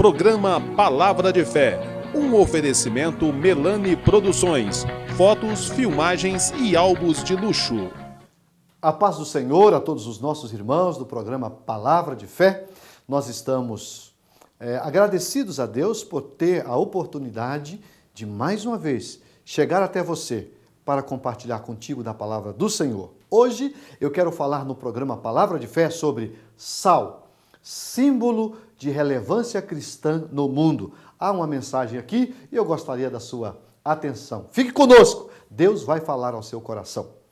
Programa Palavra de Fé, um oferecimento Melani Produções, fotos, filmagens e álbuns de luxo. A paz do Senhor a todos os nossos irmãos do programa Palavra de Fé. Nós estamos agradecidos a Deus por ter a oportunidade de, mais uma vez, chegar até você para compartilhar contigo da Palavra do Senhor. Hoje eu quero falar no programa Palavra de Fé sobre sal, símbolo de relevância cristã no mundo. Há uma mensagem aqui e eu gostaria da sua atenção. Fique conosco, Deus vai falar ao seu coração.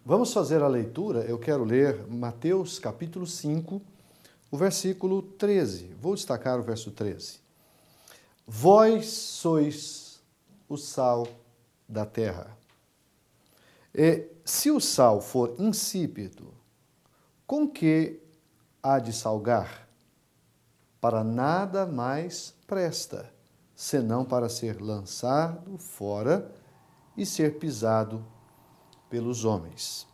Vamos fazer a leitura, eu quero ler Mateus capítulo 5, o versículo 13. Vou destacar o verso 13. Vós sois o sal da terra. E se o sal for insípido, com que há de salgar? Para nada mais presta, senão para ser lançado fora e ser pisado pelos homens.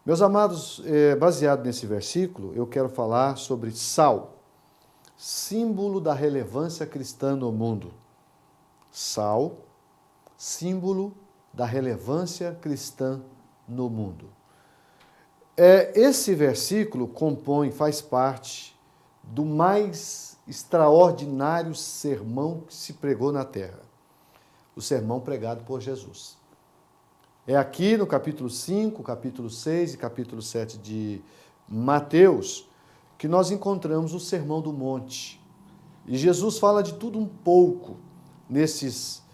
Meus amados, baseado nesse versículo, eu quero falar sobre sal, símbolo da relevância cristã no mundo. Sal, símbolo da relevância cristã no mundo. Esse versículo faz parte do mais extraordinário sermão que se pregou na terra. O sermão pregado por Jesus. É aqui no capítulo 5, capítulo 6 e capítulo 7 de Mateus que nós encontramos o Sermão do Monte. E Jesus fala de tudo um pouco nesses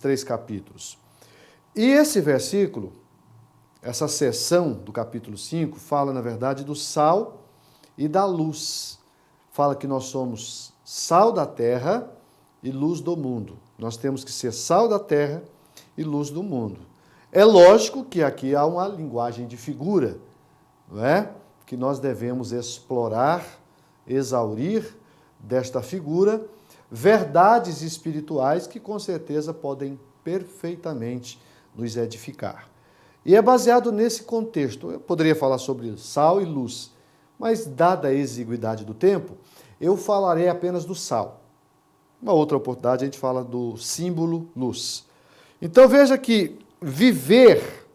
3 capítulos. E esse versículo, essa seção do capítulo 5, fala, na verdade, do sal e da luz. Fala que nós somos sal da terra e luz do mundo. Nós temos que ser sal da terra e luz do mundo. É lógico que aqui há uma linguagem de figura, não é? Que nós devemos explorar, exaurir desta figura verdades espirituais que com certeza podem perfeitamente nos edificar. E é baseado nesse contexto. Eu poderia falar sobre sal e luz, mas dada a exiguidade do tempo, eu falarei apenas do sal. Uma outra oportunidade a gente fala do símbolo luz. Então veja que viver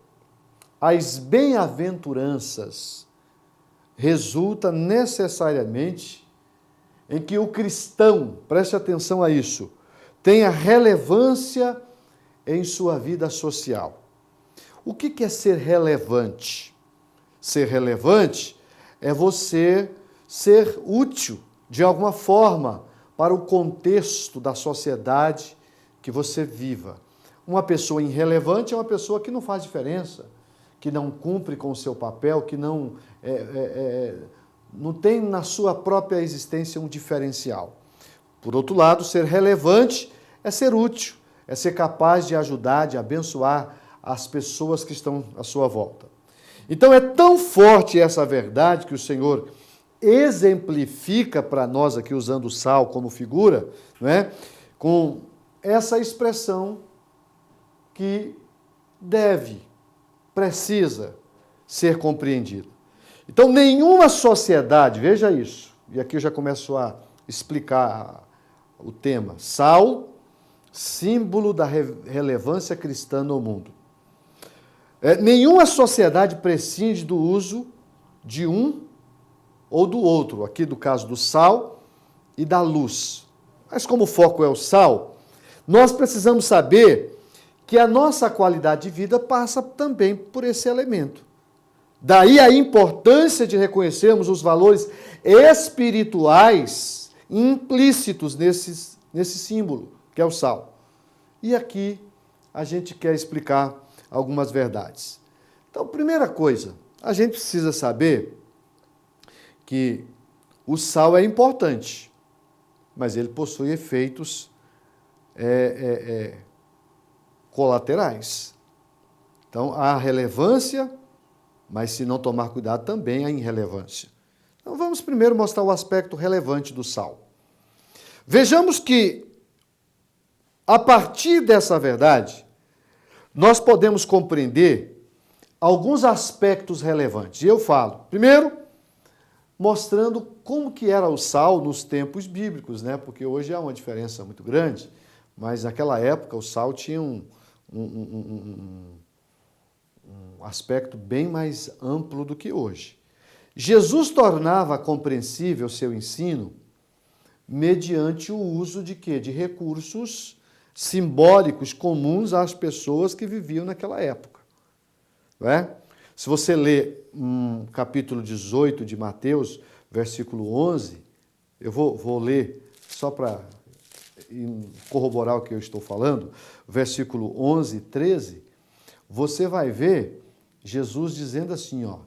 as bem-aventuranças resulta necessariamente em que o cristão, preste atenção a isso, tenha relevância em sua vida social. O que é ser relevante? Ser relevante é você ser útil de alguma forma para o contexto da sociedade que você viva. Uma pessoa irrelevante é uma pessoa que não faz diferença, que não cumpre com o seu papel, que não tem na sua própria existência um diferencial. Por outro lado, ser relevante é ser útil, é ser capaz de ajudar, de abençoar as pessoas que estão à sua volta. Então é tão forte essa verdade que o Senhor exemplifica para nós aqui, usando o sal como figura, não é? Com essa expressão que precisa ser compreendida. Então, nenhuma sociedade, veja isso, e aqui eu já começo a explicar o tema, sal, símbolo da relevância cristã no mundo. Nenhuma sociedade prescinde do uso de um ou do outro, aqui do caso do sal e da luz. Mas como o foco é o sal, nós precisamos saber que a nossa qualidade de vida passa também por esse elemento. Daí a importância de reconhecermos os valores espirituais implícitos nesse símbolo, que é o sal. E aqui a gente quer explicar algumas verdades. Então, primeira coisa, a gente precisa saber que o sal é importante, mas ele possui efeitos colaterais. Então, há relevância, mas se não tomar cuidado, também há irrelevância. Então, vamos primeiro mostrar o aspecto relevante do sal. Vejamos que, a partir dessa verdade, nós podemos compreender alguns aspectos relevantes. E eu falo, primeiro, mostrando como que era o sal nos tempos bíblicos, né? Porque hoje há uma diferença muito grande, mas naquela época o sal tinha um aspecto bem mais amplo do que hoje. Jesus tornava compreensível seu ensino mediante o uso de quê? De recursos simbólicos comuns às pessoas que viviam naquela época. Não é? Se você ler capítulo 18 de Mateus, versículo 11, eu vou ler só para corroborar o que eu estou falando, versículo 11 e 13, você vai ver Jesus dizendo assim, ó,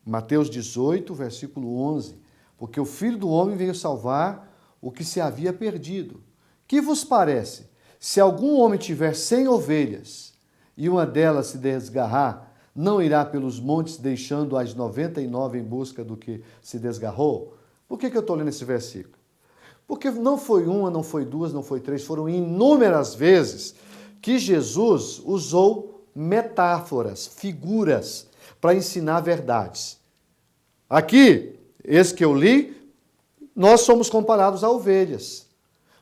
Mateus 18, versículo 11, porque o Filho do Homem veio salvar o que se havia perdido. Que vos parece? Se algum homem tiver 100 ovelhas e uma delas se desgarrar, não irá pelos montes deixando as 99 em busca do que se desgarrou? Por que eu estou lendo esse versículo? Porque não foi uma, não foi duas, não foi três, foram inúmeras vezes que Jesus usou metáforas, figuras, para ensinar verdades. Aqui, esse que eu li, nós somos comparados a ovelhas.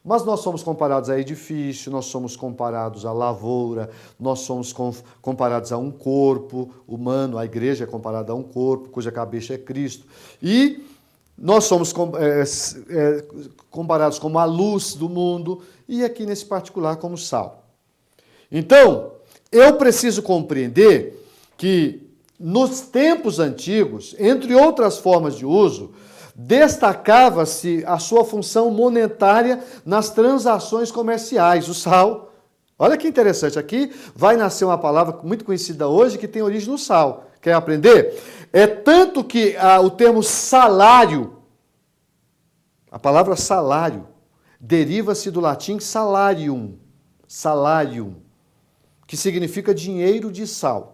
Mas nós somos comparados a edifício, nós somos comparados à lavoura, nós somos comparados a um corpo humano, a igreja é comparada a um corpo, cuja cabeça é Cristo. E nós somos comparados como a luz do mundo, e aqui nesse particular como sal. Então, eu preciso compreender que nos tempos antigos, entre outras formas de uso, destacava-se a sua função monetária nas transações comerciais. O sal, olha que interessante, aqui vai nascer uma palavra muito conhecida hoje que tem origem no sal. Quer aprender? É tanto que o termo salário, a palavra salário, deriva-se do latim salarium, que significa dinheiro de sal.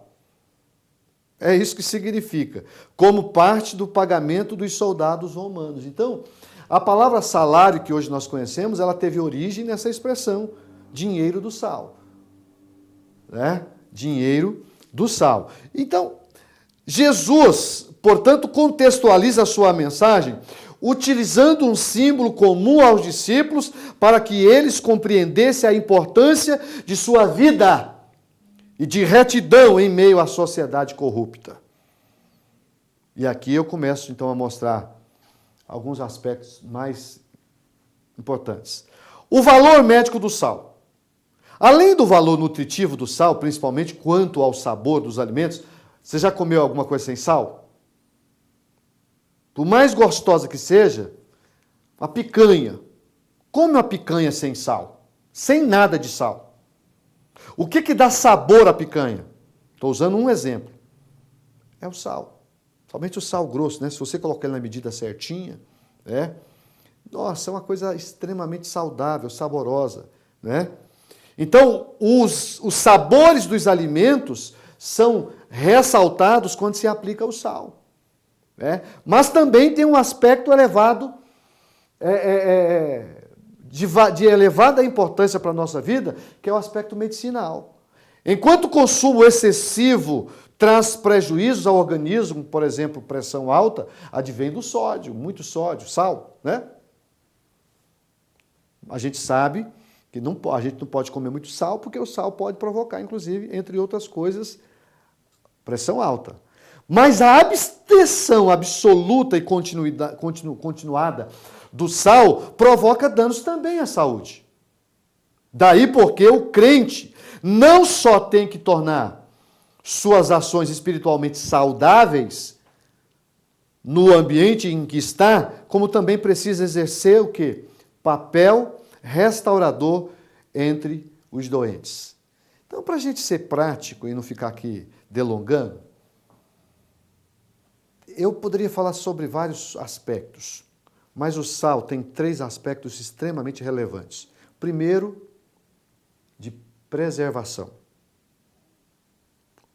É isso que significa, como parte do pagamento dos soldados romanos. Então, a palavra salário que hoje nós conhecemos, ela teve origem nessa expressão, dinheiro do sal. Né? Dinheiro do sal. Então, Jesus, portanto, contextualiza a sua mensagem utilizando um símbolo comum aos discípulos para que eles compreendessem a importância de sua vida e de retidão em meio à sociedade corrupta. E aqui eu começo então a mostrar alguns aspectos mais importantes. O valor médico do sal. Além do valor nutritivo do sal, principalmente quanto ao sabor dos alimentos, você já comeu alguma coisa sem sal? Por mais gostosa que seja, a picanha. Come uma picanha sem sal, sem nada de sal. O que dá sabor à picanha? Estou usando um exemplo. É o sal. Somente o sal grosso, né? Se você colocar ele na medida certinha, nossa, é uma coisa extremamente saudável, saborosa, né? Então, os sabores dos alimentos são ressaltados quando se aplica o sal. Mas também tem um aspecto elevado, de elevada importância para a nossa vida, que é o aspecto medicinal. Enquanto o consumo excessivo traz prejuízos ao organismo, por exemplo, pressão alta, advém do sódio, muito sódio, sal, né? A gente sabe que a gente não pode comer muito sal, porque o sal pode provocar, inclusive, entre outras coisas, pressão alta. Mas a abstenção absoluta e continuada do sal provoca danos também à saúde. Daí porque o crente não só tem que tornar suas ações espiritualmente saudáveis no ambiente em que está, como também precisa exercer o quê? Papel restaurador entre os doentes. Então, para a gente ser prático e não ficar aqui delongando, eu poderia falar sobre vários aspectos, mas o sal tem 3 aspectos extremamente relevantes. Primeiro, de preservação.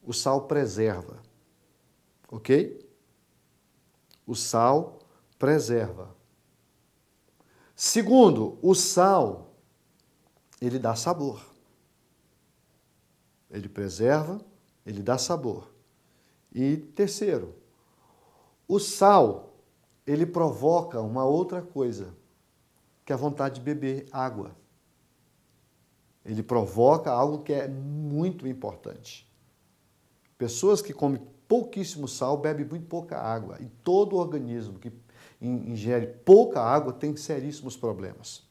O sal preserva, ok? O sal preserva. Segundo, o sal, ele dá sabor. Ele preserva, ele dá sabor. E terceiro, o sal, ele provoca uma outra coisa, que é a vontade de beber água. Ele provoca algo que é muito importante. Pessoas que comem pouquíssimo sal bebem muito pouca água. E todo organismo que ingere pouca água tem seríssimos problemas.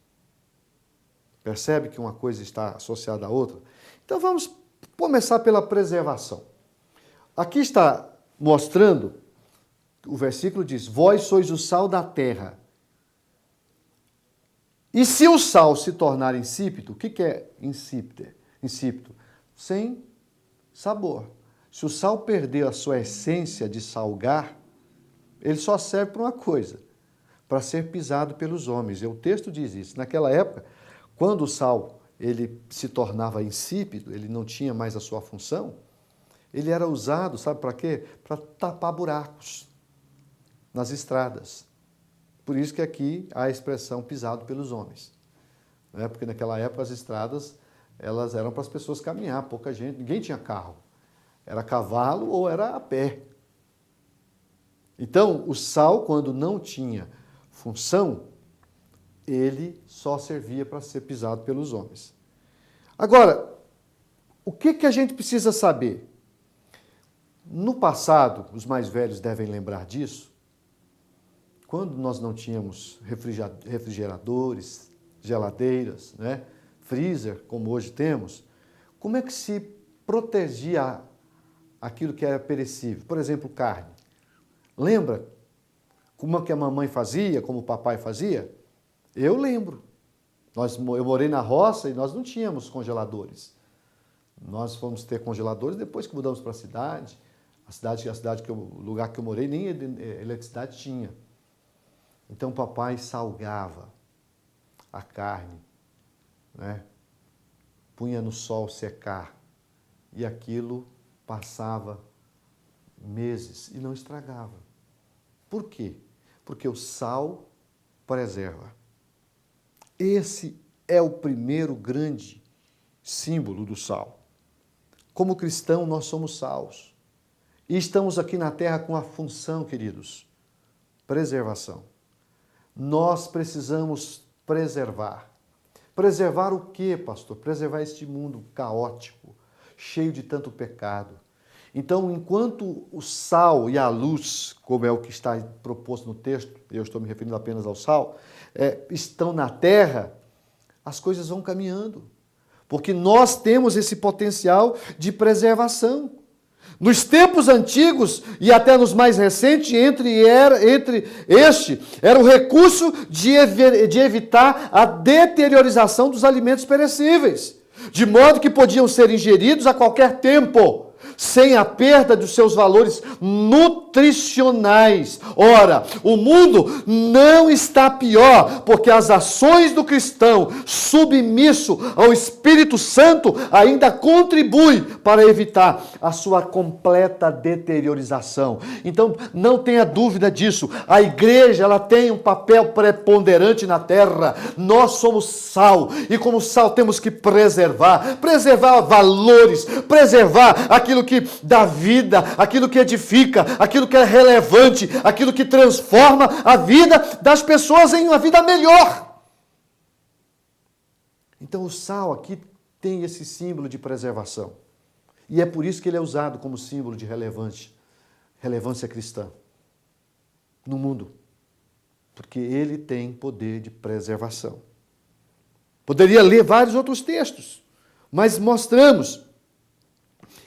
Percebe que uma coisa está associada à outra? Então vamos começar pela preservação. Aqui está mostrando, o versículo diz, vós sois o sal da terra. E se o sal se tornar insípido, o que é insípido? Insípido? Sem sabor. Se o sal perder a sua essência de salgar, ele só serve para uma coisa, para ser pisado pelos homens. E o texto diz isso. Naquela época, quando o sal ele se tornava insípido, ele não tinha mais a sua função, ele era usado, sabe para quê? Para tapar buracos nas estradas. Por isso que aqui há a expressão pisado pelos homens. Né? Porque naquela época as estradas elas eram para as pessoas caminhar, pouca gente, ninguém tinha carro. Era cavalo ou era a pé. Então, o sal, quando não tinha função, ele só servia para ser pisado pelos homens. Agora, o que a gente precisa saber? No passado, os mais velhos devem lembrar disso, quando nós não tínhamos refrigeradores, geladeiras, né, freezer, como hoje temos, como é que se protegia aquilo que era perecível? Por exemplo, carne. Lembra como é que a mamãe fazia, como o papai fazia? Eu lembro. Eu morei na roça e nós não tínhamos congeladores. Nós fomos ter congeladores depois que mudamos para a cidade. O lugar que eu morei, nem eletricidade tinha. Então, o papai salgava a carne, né? Punha no sol secar, e aquilo passava meses e não estragava. Por quê? Porque o sal preserva. Esse é o primeiro grande símbolo do sal. Como cristão, nós somos salos. E estamos aqui na terra com a função, queridos, preservação. Nós precisamos preservar. Preservar o quê, pastor? Preservar este mundo caótico, cheio de tanto pecado. Então, enquanto o sal e a luz, como é o que está proposto no texto, eu estou me referindo apenas ao sal, estão na terra, as coisas vão caminhando. Porque nós temos esse potencial de preservação. Nos tempos antigos e até nos mais recentes, era o recurso de evitar a deteriorização dos alimentos perecíveis, de modo que podiam ser ingeridos a qualquer tempo, sem a perda dos seus valores nutricionais. Ora, o mundo não está pior, porque as ações do cristão submisso ao Espírito Santo ainda contribuem para evitar a sua completa deteriorização. Então, não tenha dúvida disso. A igreja, ela tem um papel preponderante na terra. Nós somos sal, e como sal temos que preservar valores, preservar aquilo que dá vida, aquilo que edifica, aquilo que é relevante, aquilo que transforma a vida das pessoas em uma vida melhor. Então o sal aqui tem esse símbolo de preservação. E é por isso que ele é usado como símbolo de relevância cristã no mundo. Porque ele tem poder de preservação. Poderia ler vários outros textos, mas mostramos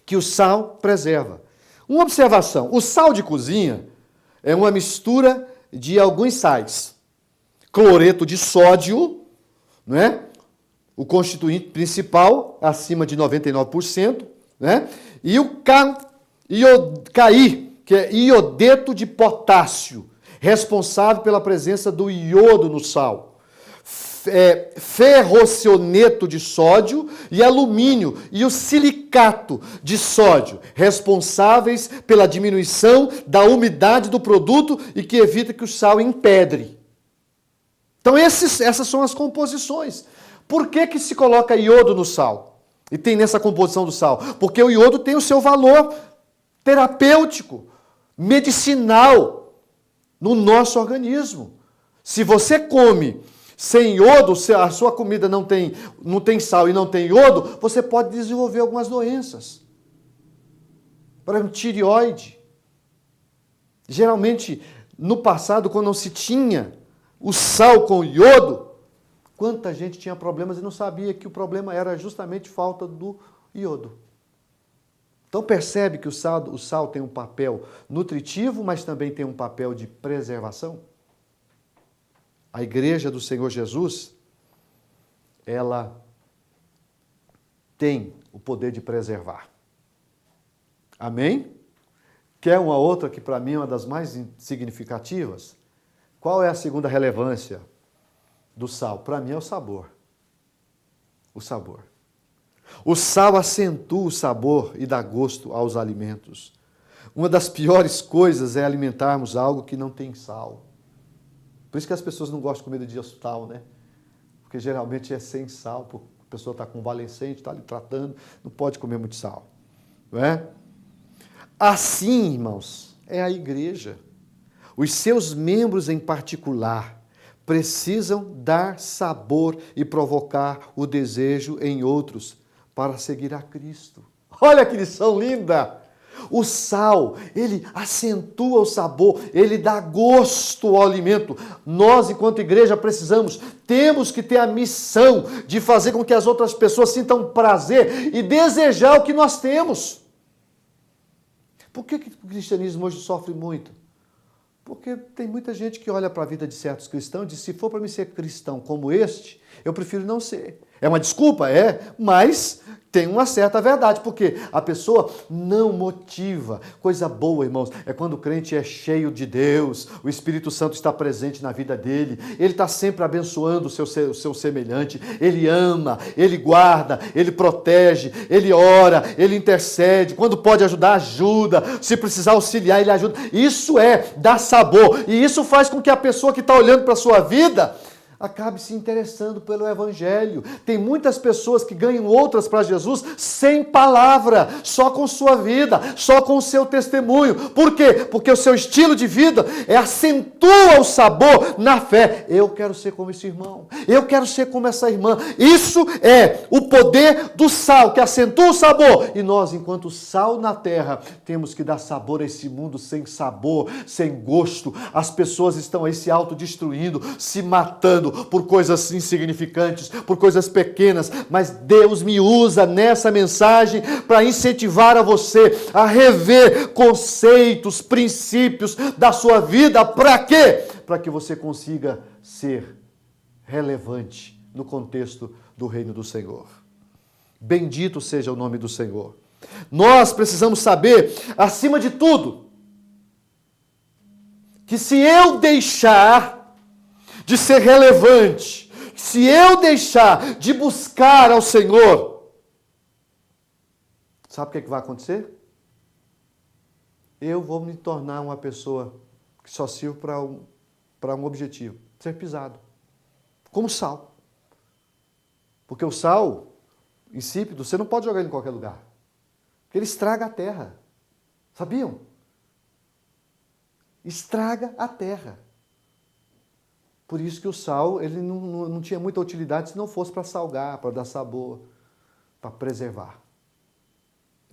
que o sal preserva. Uma observação, o sal de cozinha é uma mistura de alguns sais. Cloreto de sódio, não é? O constituinte principal, acima de 99%, né? E o Caí, que é iodeto de potássio, responsável pela presença do iodo no sal. Ferrocioneto de sódio e alumínio e o silicato de sódio, responsáveis pela diminuição da umidade do produto e que evita que o sal empedre. Então essas são as composições. Por que se coloca iodo no sal? E tem nessa composição do sal? Porque o iodo tem o seu valor terapêutico, medicinal no nosso organismo. Se você come sem iodo, se a sua comida não tem sal e não tem iodo, você pode desenvolver algumas doenças. Por exemplo, tireoide. Geralmente, no passado, quando não se tinha o sal com iodo, quanta gente tinha problemas e não sabia que o problema era justamente falta do iodo. Então percebe que o sal tem um papel nutritivo, mas também tem um papel de preservação? A igreja do Senhor Jesus, ela tem o poder de preservar. Amém? Quer uma outra que para mim é uma das mais significativas? Qual é a segunda relevância do sal? Para mim é o sabor. O sabor. O sal acentua o sabor e dá gosto aos alimentos. Uma das piores coisas é alimentarmos algo que não tem sal. Por isso que as pessoas não gostam de comida de hospital, né? Porque geralmente é sem sal, a pessoa está convalescente, está ali tratando, não pode comer muito sal. Não é? Assim, irmãos, é a igreja. Os seus membros em particular precisam dar sabor e provocar o desejo em outros para seguir a Cristo. Olha que lição linda! O sal, ele acentua o sabor, ele dá gosto ao alimento. Nós, enquanto igreja, temos que ter a missão de fazer com que as outras pessoas sintam prazer e desejar o que nós temos. Por que o cristianismo hoje sofre muito? Porque tem muita gente que olha para a vida de certos cristãos e diz, se for para mim ser cristão como este, eu prefiro não ser. É uma desculpa? Mas tem uma certa verdade, porque a pessoa não motiva. Coisa boa, irmãos, é quando o crente é cheio de Deus, o Espírito Santo está presente na vida dele, ele está sempre abençoando o seu semelhante, ele ama, ele guarda, ele protege, ele ora, ele intercede, quando pode ajudar, ajuda, se precisar auxiliar, ele ajuda. Isso dá sabor, e isso faz com que a pessoa que está olhando para a sua vida acabe se interessando pelo Evangelho. Tem muitas pessoas que ganham outras para Jesus sem palavra, só com sua vida, só com o seu testemunho. Por quê? Porque o seu estilo de vida acentua o sabor na fé. Eu quero ser como esse irmão, eu quero ser como essa irmã. Isso é o poder do sal, que acentua o sabor. E nós, enquanto sal na terra, temos que dar sabor a esse mundo sem sabor, sem gosto. As pessoas estão aí se autodestruindo, se matando, por coisas insignificantes, por coisas pequenas, mas Deus me usa nessa mensagem para incentivar a você a rever conceitos, princípios da sua vida. Para quê? Para que você consiga ser relevante no contexto do reino do Senhor. Bendito seja o nome do Senhor. Nós precisamos saber, acima de tudo, que se eu deixar de ser relevante, se eu deixar de buscar ao Senhor, sabe o que vai acontecer? Eu vou me tornar uma pessoa que só sirvo para um objetivo, ser pisado, como sal. Porque o sal insípido, você não pode jogar ele em qualquer lugar, porque ele estraga a terra, sabiam? Estraga a terra. Por isso que o sal ele não tinha muita utilidade se não fosse para salgar, para dar sabor, para preservar.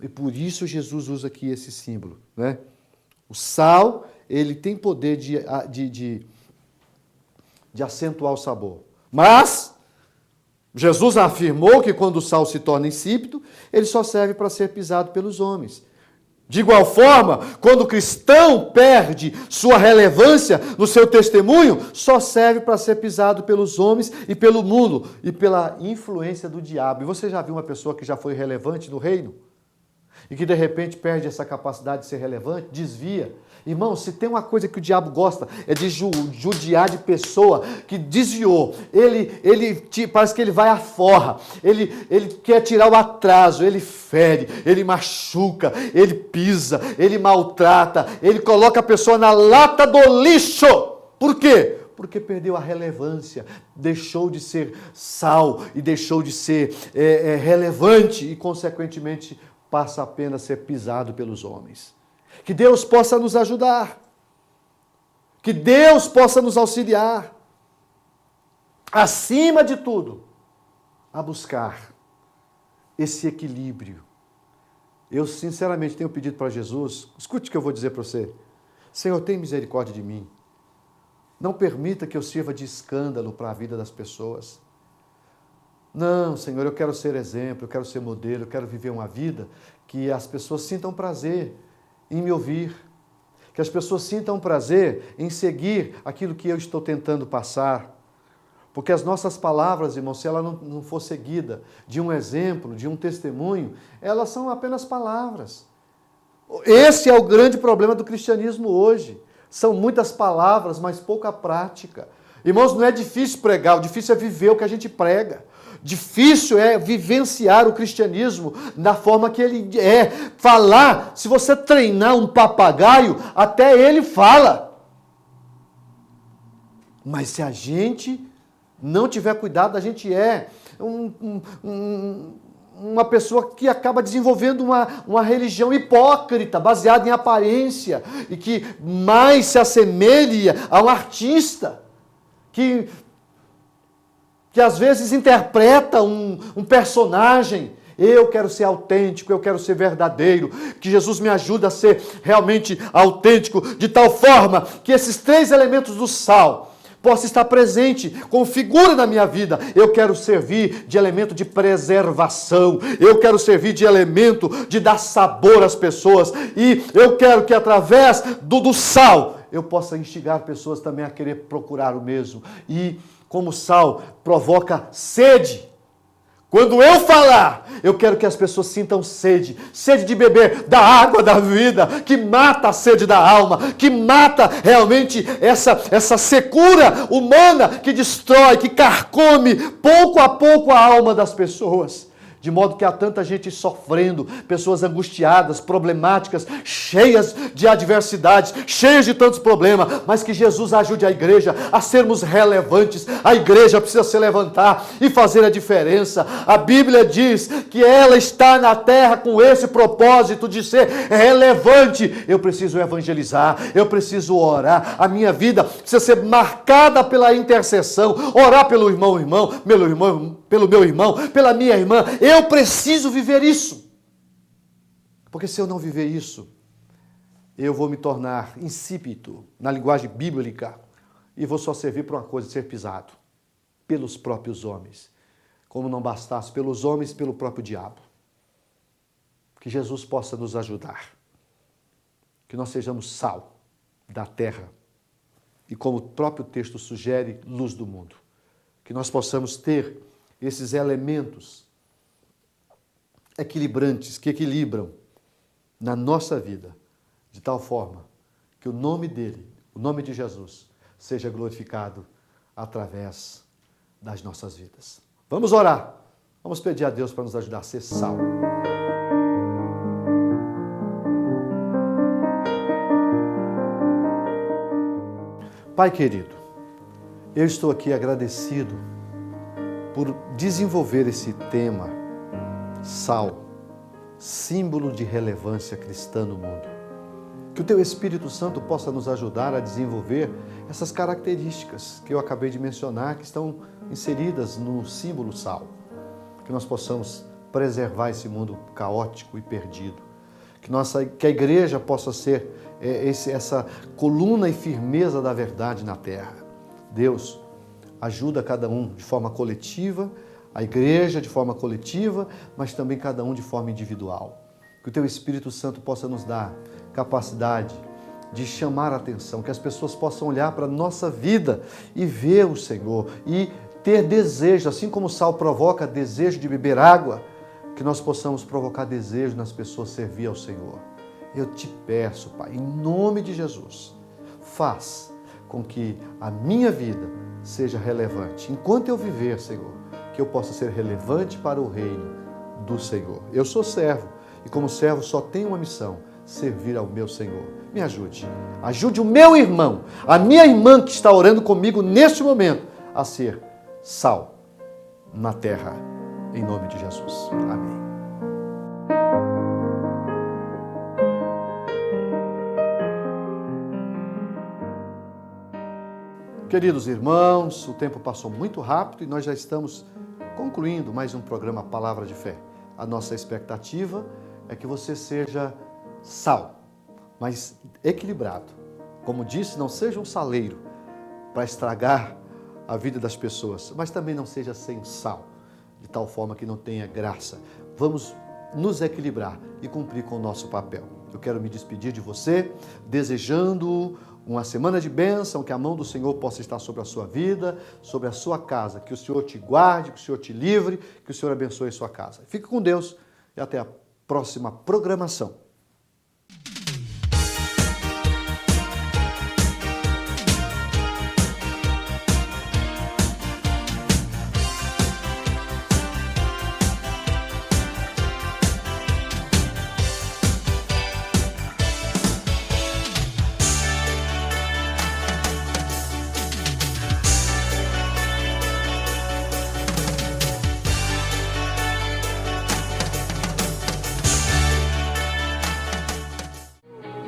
E por isso Jesus usa aqui esse símbolo, né? O sal, ele tem poder de acentuar o sabor. Mas Jesus afirmou que quando o sal se torna insípido, ele só serve para ser pisado pelos homens. De igual forma, quando o cristão perde sua relevância no seu testemunho, só serve para ser pisado pelos homens e pelo mundo e pela influência do diabo. E você já viu uma pessoa que já foi relevante no reino? e que de repente perde essa capacidade de ser relevante, desvia. Irmão, se tem uma coisa que o diabo gosta, é de judiar de pessoa que desviou. Parece que ele vai à forra, ele quer tirar o atraso, ele fere, ele machuca, ele pisa, ele maltrata, ele coloca a pessoa na lata do lixo. Por quê? Porque perdeu a relevância, deixou de ser sal e deixou de ser relevante e, consequentemente, passa apenas a ser pisado pelos homens. Que Deus possa nos ajudar, que Deus possa nos auxiliar, acima de tudo, a buscar esse equilíbrio. Eu, sinceramente, tenho pedido para Jesus, escute o que eu vou dizer para você. Senhor, tem misericórdia de mim. Não permita que eu sirva de escândalo para a vida das pessoas. Não, Senhor, eu quero ser exemplo, eu quero ser modelo, eu quero viver uma vida que as pessoas sintam prazer em me ouvir, que as pessoas sintam prazer em seguir aquilo que eu estou tentando passar. Porque as nossas palavras, irmão, se ela não for seguida de um exemplo, de um testemunho, elas são apenas palavras. Esse é o grande problema do cristianismo hoje. São muitas palavras, mas pouca prática. Irmãos, não é difícil pregar, o difícil é viver o que a gente prega. Difícil é vivenciar o cristianismo da forma que ele é. Falar, se você treinar um papagaio, até ele fala. Mas se a gente não tiver cuidado, a gente é uma pessoa que acaba desenvolvendo uma religião hipócrita, baseada em aparência, e que mais se assemelha a um artista, que às vezes interpreta um personagem. Eu quero ser autêntico, eu quero ser verdadeiro, que Jesus me ajude a ser realmente autêntico, de tal forma que esses 3 elementos do sal possa estar presente com figura na minha vida. Eu quero servir de elemento de preservação, eu quero servir de elemento de dar sabor às pessoas, e eu quero que através do sal eu possa instigar pessoas também a querer procurar o mesmo. E como sal provoca sede, quando eu falar, eu quero que as pessoas sintam sede de beber da água da vida, que mata a sede da alma, que mata realmente essa secura humana que destrói, que carcome pouco a pouco a alma das pessoas. De modo que há tanta gente sofrendo, pessoas angustiadas, problemáticas, cheias de adversidades, cheias de tantos problemas, mas que Jesus ajude a igreja a sermos relevantes. A igreja precisa se levantar e fazer a diferença. A Bíblia diz que ela está na terra com esse propósito de ser relevante. Eu preciso evangelizar, eu preciso orar, a minha vida precisa ser marcada pela intercessão, orar pelo pelo meu irmão, pela minha irmã. Eu preciso viver isso. Porque se eu não viver isso, eu vou me tornar insípido na linguagem bíblica e vou só servir para uma coisa, ser pisado pelos próprios homens. Como não bastasse pelos homens, pelo próprio diabo. Que Jesus possa nos ajudar. Que nós sejamos sal da terra e, como o próprio texto sugere, luz do mundo. Que nós possamos ter esses elementos equilibrantes, que equilibram na nossa vida, de tal forma que o nome dele, o nome de Jesus, seja glorificado através das nossas vidas. Vamos orar, vamos pedir a Deus para nos ajudar a ser sal. Pai querido, eu estou aqui agradecido por desenvolver esse tema, sal, símbolo de relevância cristã no mundo. Que o Teu Espírito Santo possa nos ajudar a desenvolver essas características que eu acabei de mencionar, que estão inseridas no símbolo sal. Que nós possamos preservar esse mundo caótico e perdido. Que a igreja possa ser essa coluna e firmeza da verdade na terra. Deus, ajuda cada um de forma coletiva, a igreja de forma coletiva, mas também cada um de forma individual. Que o Teu Espírito Santo possa nos dar capacidade de chamar a atenção, que as pessoas possam olhar para a nossa vida e ver o Senhor e ter desejo, assim como o sal provoca desejo de beber água, que nós possamos provocar desejo nas pessoas servir ao Senhor. Eu te peço, Pai, em nome de Jesus, faz com que a minha vida seja relevante. Enquanto eu viver, Senhor, que eu possa ser relevante para o reino do Senhor. Eu sou servo e como servo só tenho uma missão: servir ao meu Senhor. Me ajude. Ajude o meu irmão, a minha irmã que está orando comigo neste momento, a ser sal na terra. Em nome de Jesus. Amém. Queridos irmãos, o tempo passou muito rápido e nós já estamos concluindo mais um programa Palavra de Fé. A nossa expectativa é que você seja sal, mas equilibrado. Como disse, não seja um saleiro para estragar a vida das pessoas, mas também não seja sem sal, de tal forma que não tenha graça. Vamos nos equilibrar e cumprir com o nosso papel. Eu quero me despedir de você, desejando uma semana de bênção, que a mão do Senhor possa estar sobre a sua vida, sobre a sua casa, que o Senhor te guarde, que o Senhor te livre, que o Senhor abençoe a sua casa. Fique com Deus e até a próxima programação.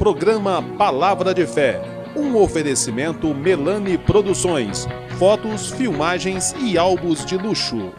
Programa Palavra de Fé, um oferecimento Melani Produções, fotos, filmagens e álbuns de luxo.